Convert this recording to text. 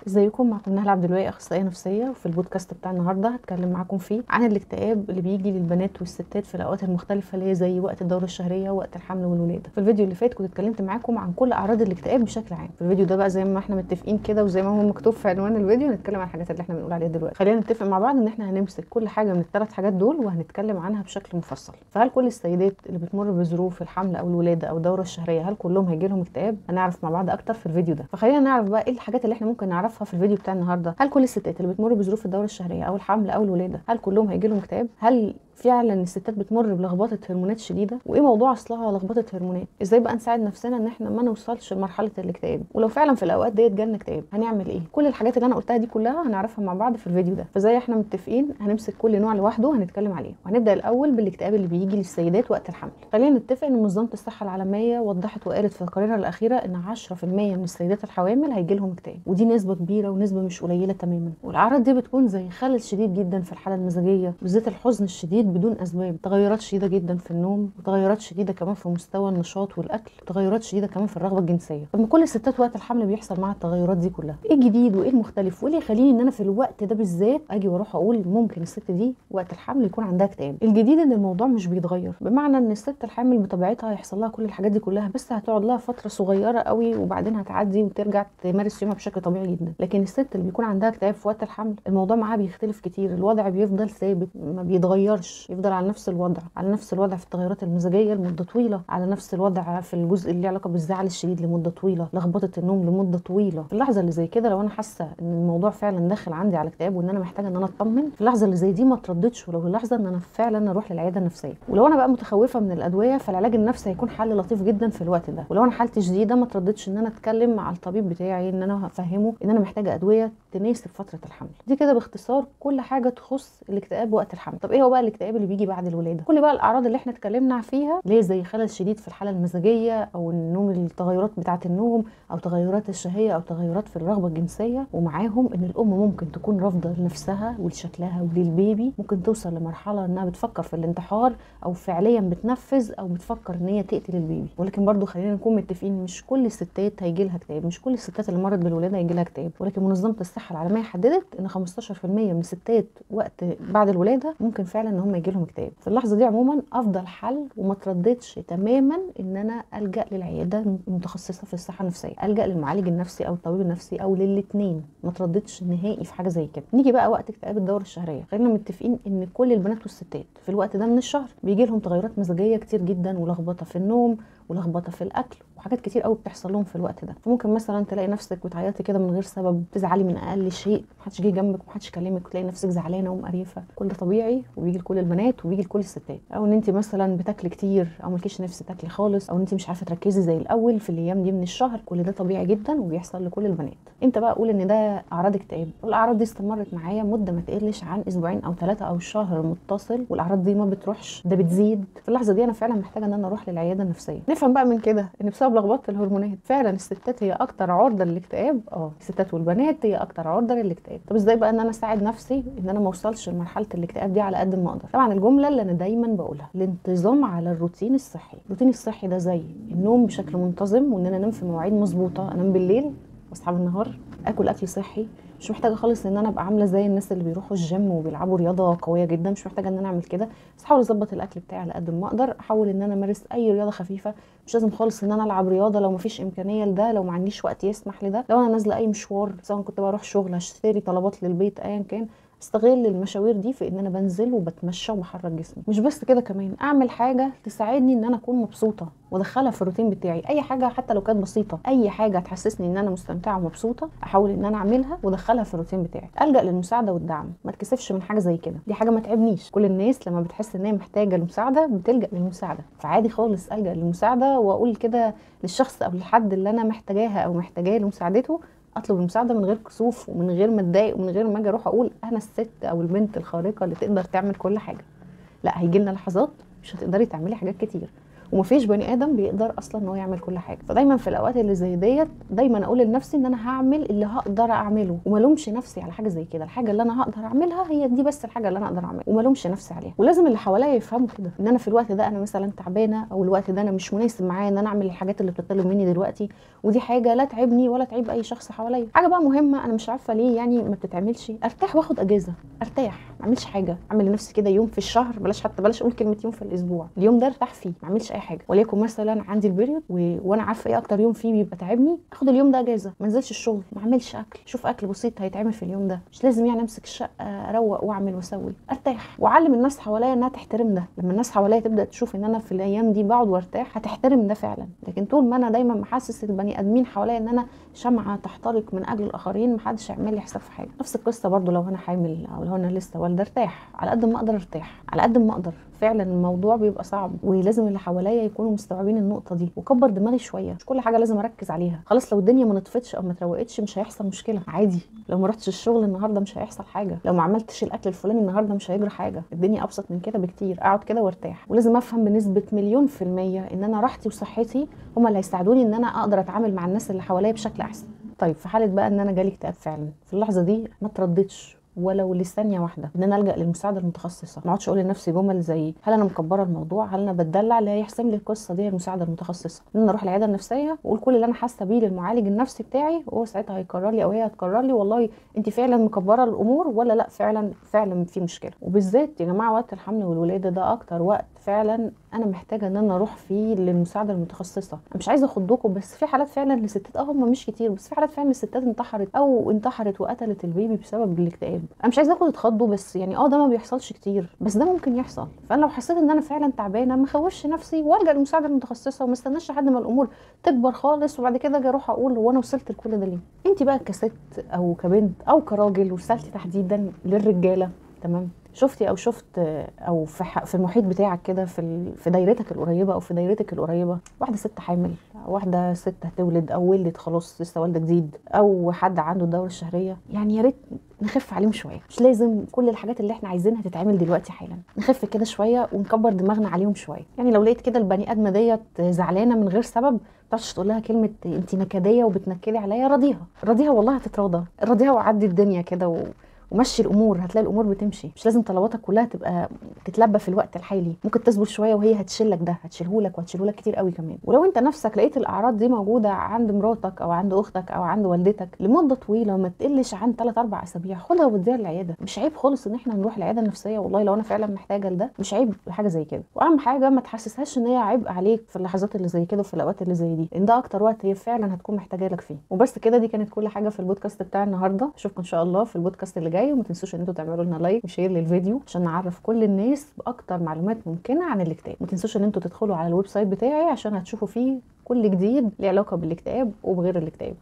ازيكم؟ معكم نهى عبد الواقي، اخصائيه نفسيه. وفي البودكاست بتاع النهارده هتكلم معاكم فيه عن الاكتئاب اللي بيجي للبنات والستات في الاوقات المختلفه، اللي هي زي وقت الدوره الشهريه ووقت الحمل والولاده. في الفيديو اللي فات كنت اتكلمت معاكم عن كل اعراض الاكتئاب بشكل عام. في الفيديو ده بقى زي ما احنا متفقين كده وزي ما هو مكتوب في عنوان الفيديو، هنتكلم عن الحاجات اللي احنا بنقول عليها دلوقتي. خلينا نتفق مع بعض ان احنا هنمسك كل حاجه من الثلاث حاجات دول وهنتكلم عنها بشكل مفصل. فهل كل السيدات اللي بتمر بظروف الحمل او الولاده او الدوره الشهريه هل كلهم هيجي لهم اكتئاب؟ هنعرف مع بعض اكتر في الفيديو ده. فخلينا نعرف بقى ايه الحاجات اللي احنا ممكن نعرفها في الفيديو بتاع النهارده. هل كل الستات اللي بتمر بظروف الدوره الشهريه او الحمل او الولاده هل كلهم هيجي لهم اكتئاب؟ هل فعلا الستات بتمر بلخبطه هرمونات شديده؟ وايه موضوع اصلها لخبطه هرمونات؟ ازاي بقى نساعد نفسنا ان احنا ما نوصلش لمرحله الاكتئاب؟ ولو فعلا في الاوقات ديت جالنا اكتئاب هنعمل ايه؟ كل الحاجات اللي انا قلتها دي كلها هنعرفها مع بعض في الفيديو ده. فزي احنا متفقين هنمسك كل نوع لوحده وهنتكلم عليه، وهنبدا الاول بالاكتئاب اللي بيجي للسيدات وقت الحمل. خلينا نتفق ان منظمه الصحه العالميه وضحت وقالت في تقاريرها الاخيره ان 10% من السيدات الحوامل هيجي لهم اكتئاب، ودي نسبه كبيره ونسبه مش قليله تماما. والاعراض دي بتكون زي خلل شديد جدا في الحاله المزاجيه، بالذات الحزن الشديد بدون اسباب، تغيرات شديده جدا في النوم، وتغيرات شديده كمان في مستوى النشاط والاكل، وتغيرات شديده كمان في الرغبه الجنسيه. طب ما كل الستات وقت الحمل بيحصل معاها التغيرات دي كلها، ايه الجديد وايه المختلف وايه اللي يخليني ان انا في الوقت ده بالذات اجي واروح اقول ممكن الست دي وقت الحمل يكون عندها اكتئاب؟ الجديد ان الموضوع مش بيتغير، بمعنى ان الست الحامل بطبيعتها هيحصل لها كل الحاجات دي كلها، بس هتقعد لها فتره صغيره قوي وبعدين هتعدي وترجع تمارس يومها بشكل طبيعي جدا. لكن الست اللي بيكون عندها اكتئاب في وقت الحمل الموضوع معاها بيختلف كتير، الوضع بيفضل ثابت ما بيتغيرش، يفضل على نفس الوضع، على نفس الوضع في التغيرات المزاجيه لمده طويله، على نفس الوضع في الجزء اللي له علاقه بالزعل الشديد لمده طويله، لخبطه النوم لمده طويله. في اللحظه اللي زي كده لو انا حاسه ان الموضوع فعلا داخل عندي على اكتئاب وان انا محتاجه ان انا اطمن، في اللحظه اللي زي دي ما اترددش، ولو اللحظه ان انا فعلا اروح للعياده النفسيه. ولو انا بقى متخوفه من الادويه فالعلاج النفسي هيكون حل لطيف جدا في الوقت ده. ولو انا حالتي شديده ما اترددش ان انا اتكلم مع الطبيب بتاعي، ان انا هفهمه ان انا محتاجه ادويه تناسب فتره الحمل. دي كده باختصار كل حاجه تخص الاكتئاب وقت الحمل. طب ايه هو بقى الاكتئاب اللي بيجي بعد الولاده؟ كل بقى الاعراض اللي احنا اتكلمنا فيها اللي هي زي خلل شديد في الحاله المزاجيه او النوم، التغيرات بتاعه النوم او تغيرات الشهيه او تغيرات في الرغبه الجنسيه، ومعاهم ان الام ممكن تكون رافضه لنفسها ولشكلها وللبيبي، ممكن توصل لمرحله انها بتفكر في الانتحار او فعليا بتنفذ او بتفكر ان هي تقتل البيبي. ولكن برضو خلينا نكون متفقين مش كل الستات هيجي لها اكتئاب، مش كل الستات اللي مرت بالولاده هيجي لها اكتئاب، ولكن منظمه الصحه العالميه حددت ان 15% من الستات وقت بعد الولاده ممكن فعلا ان هم يجي لهم اكتئاب. في اللحظه دي عموما افضل حل وما ترددش تماما ان انا الجا للعياده المتخصصه في الصحه النفسيه، الجا للمعالج النفسي او الطبيب النفسي او للاثنين، ما ترددش نهائي في حاجه زي كده. نيجي بقى وقت اكتئاب الدوره الشهريه. خلينا متفقين ان كل البنات والستات في الوقت ده من الشهر بيجي لهم تغيرات مزاجيه كتير جدا، ولخبطه في النوم ولخبطه في الاكل، وحاجات كتير قوي بتحصل لهم في الوقت ده. فممكن مثلا تلاقي نفسك بتعيطي كده من غير سبب، تزعلي من اقل شيء، محدش جه جنبك ومحدش كلمك، وتلاقي نفسك زعلانه ومقريفه. كل ده طبيعي وبيجي لكل البنات وبيجي لكل الستات. او ان انت مثلا بتاكلي كتير او مالكيش نفس تاكلي خالص، او ان انت مش عارفه تركزي زي الاول في الايام دي من الشهر، كل ده طبيعي جدا وبيحصل لكل البنات. امتى بقى اقول ان ده اعراض اكتئاب؟ الاعراض دي استمرت معايا مده ما تقلش عن اسبوعين او 3 او شهر متصل، والاعراض دي ما بتروحش، ده بتزيد، في اللحظه دي انا فعلا محتاجه ان انا اروح للعياده النفسيه. نفهم بقى من كده ان بسبب لخبطه الهرمونات فعلا الستات هي اكتر عرضه للاكتئاب. الستات والبنات هي اكتر عرضه للاكتئاب. طب ازاي بقى ان انا اساعد نفسي ان انا ما اوصلش لمرحله الاكتئاب دي على قد ما اقدر؟ طبعا الجمله اللي انا دايما بقولها، الانتظام على الروتين الصحي. الروتين الصحي ده زي النوم بشكل منتظم، وان انا انام في مواعيد مظبوطه، انام بالليل واصحى بالنهار، اكل اكل صحي. مش محتاجه خالص ان انا ابقى عامله زي الناس اللي بيروحوا الجيم وبيلعبوا رياضه قويه جدا، مش محتاجه ان انا اعمل كده، بس احاول اظبط الاكل بتاعي على قد ما اقدر، احاول ان انا امارس اي رياضه خفيفه. مش لازم خالص ان انا العب رياضه لو مفيش امكانيه لده، لو ما عنديش وقت يسمح لده، لو انا نازله اي مشوار، سواء كنت بروح شغل، هشتري طلبات للبيت، ايا كان، استغل المشاوير دي في ان انا بنزل وبتمشى وبحرك جسمي. مش بس كده، كمان اعمل حاجه تساعدني ان انا اكون مبسوطه وادخلها في الروتين بتاعي. اي حاجه حتى لو كانت بسيطه، اي حاجه تحسسني ان انا مستمتعه ومبسوطه احاول ان انا اعملها وادخلها في الروتين بتاعي. الجا للمساعده والدعم، ما اتكسفش من حاجه زي كده، دي حاجه ما تعبنيش. كل الناس لما بتحس ان هي محتاجه لمساعده بتلجا للمساعده، فعادي خالص الجا للمساعده واقول كده للشخص او للحد اللي انا محتاجاها او محتاجاه لمساعدته، اطلب المساعده من غير كسوف ومن غير ما اتضايق ومن غير ما اجي اروح اقول انا الست او البنت الخارقه اللي تقدر تعمل كل حاجه. لا، هيجي لنا لحظات مش هتقدري تعملي حاجات كتير، ومفيش بني ادم بيقدر اصلا ان هو يعمل كل حاجه. فدايما في الاوقات اللي زي ديت دايما اقول لنفسي ان انا هعمل اللي هقدر اعمله، وما لومش نفسي على حاجه زي كده. الحاجه اللي انا هقدر اعملها هي دي بس الحاجه اللي انا اقدر اعملها، وما لومش نفسي عليها. ولازم اللي حواليا يفهموا كده، ان انا في الوقت ده انا مثلا تعبانه، او الوقت ده انا مش مناسب معايا ان انا اعمل الحاجات اللي بتطلب مني دلوقتي، ودي حاجه لا تعبني ولا تعيب اي شخص حواليا. حاجه بقى مهمه انا مش عارفه ليه يعني ما بتتعملش، ارتاح واخد اجازه، ارتاح ما اعملش حاجه، اعمل لنفسي كده يوم في الشهر، بلاش اقول كلمه يوم في الاسبوع، اليوم ده ارتاح فيه ما اعملش اي حاجه. وليكن مثلا عندي البيريود وانا عارفه ايه اكتر يوم فيه بيبقى تعبني، اخد اليوم ده اجازه، ما انزلش الشغل، ما اعملش اكل، شوف اكل بسيط هيتعمل في اليوم ده، مش لازم يعني امسك الشقه اروق واعمل واسوي، ارتاح. واعلم الناس حواليا انها تحترم ده. لما الناس حواليا تبدا تشوف ان انا في الايام دي بقعد وارتاح هتحترم ده فعلا. لكن طول ما انا دايما محسس البني ادمين حواليا ان انا شمعه تحترق من اجل الاخرين، محدش هيعمل لي حساب في حاجه. نفس القصه برضو لو انا حامل او لو انا لسه والده، ارتاح على قد ما اقدر، ارتاح على قد ما اقدر. فعلا الموضوع بيبقى صعب، ولازم اللي حواليا يكونوا مستوعبين النقطه دي، وكبر دماغي شويه، مش كل حاجه لازم اركز عليها. خلاص لو الدنيا ما نطفتش او ما تروقتش مش هيحصل مشكله، عادي. لو ما رحتش الشغل النهارده مش هيحصل حاجه، لو ما عملتش الاكل الفلاني النهارده مش هيجرى حاجه. الدنيا ابسط من كده بكتير، اقعد كده وارتاح. ولازم افهم بنسبه 1,000,000% ان انا راحتي وصحتي هما اللي هيساعدوني ان انا اقدر اتعامل مع الناس اللي حواليا بشكل احسن. طيب في حاله بقى ان انا جالي اكتئاب فعلا، في اللحظه دي ما ترددش ولو لثانيه واحده ان انا الجا للمساعده المتخصصه. ما اقعدش اقول لنفسي جمل زي هل انا مكبره الموضوع، هل انا بتدلع. اللي هيحسم لي القصه دي المساعده المتخصصه، ان انا اروح العياده النفسيه واقول كل اللي انا حاسه بيه للمعالج النفسي بتاعي، وهو ساعتها هيقرر لي او هي هتقرر لي والله انت فعلا مكبره الامور ولا لا، فعلا في مشكله. وبالذات يا جماعه وقت الحمل والولاده ده اكتر وقت فعلا انا محتاجه ان انا اروح فيه للمساعده المتخصصه. انا مش عايزه اخضكم، بس في حالات فعلا للستات هم مش كتير، بس في حالات فعلا الستات انتحرت وقتلت البيبي بسبب الاكتئاب. انا مش عايزاكم تتخضوا، بس يعني ده ما بيحصلش كتير، بس ده ممكن يحصل. فانا لو حسيت ان انا فعلا تعبانه ما اخوفش نفسي والجا للمساعده المتخصصه، وما استناش لحد ما الامور تكبر خالص وبعد كده اجي اروح اقول هو انا وصلت لكل ده ليه. انت بقى كست او كبنت او كراجل، ورسالتي تحديدا للرجاله، تمام؟ شفتي او شفت او في المحيط بتاعك كده، في دايرتك القريبه او في دايرتك القريبه، واحده ست حامل، واحده ست هتولد او ولدت خلاص لسه والده جديد، او حد عنده الدوره الشهريه، يعني يا ريت نخف عليهم شويه. مش لازم كل الحاجات اللي احنا عايزينها تتعمل دلوقتي حالا، نخف كده شويه ونكبر دماغنا عليهم شويه. يعني لو لقيت كده البني ادمه ديت زعلانه من غير سبب، ما تعرفش تقول لها كلمه انت نكديه وبتنكدي عليا، راضيها والله هتتراضى، راضيها وعدي الدنيا كده ومشي الامور، هتلاقي الامور بتمشي. مش لازم طلباتك كلها تبقى تتلبى في الوقت الحالي، ممكن تصبر شويه وهي هتشيلك ده، هتشيلهولك وهتشيلهولك كتير قوي كمان. ولو انت نفسك لقيت الاعراض دي موجوده عند مراتك او عند اختك او عند والدتك لمده طويله ما تقلش عن 3-4 اسابيع، خدها واديها للعياده. مش عيب خالص ان احنا نروح العياده النفسيه، والله لو انا فعلا محتاجه لده مش عيب حاجه زي كده. واهم حاجه ما تحسسهاش ان هي عبء عليك في اللحظات اللي زي كده وفي الاوقات اللي زي دي، ان ده اكتر وقت هي فعلا هتكون محتاجه لك فيه. وبس كده، دي كانت كل حاجه في البودكاست بتاع النهارده. اشوفكم ان شاء الله في البودكاست اللي جاي، وما تنسوش ان انتوا تعملوا لنا لايك وشير للفيديو عشان نعرف كل الناس باكتر معلومات ممكنه عن الاكتئاب. ما تنسوش ان انتوا تدخلوا على الويب سايت بتاعي عشان هتشوفوا فيه كل جديد له علاقه بالاكتئاب وبغير الاكتئاب.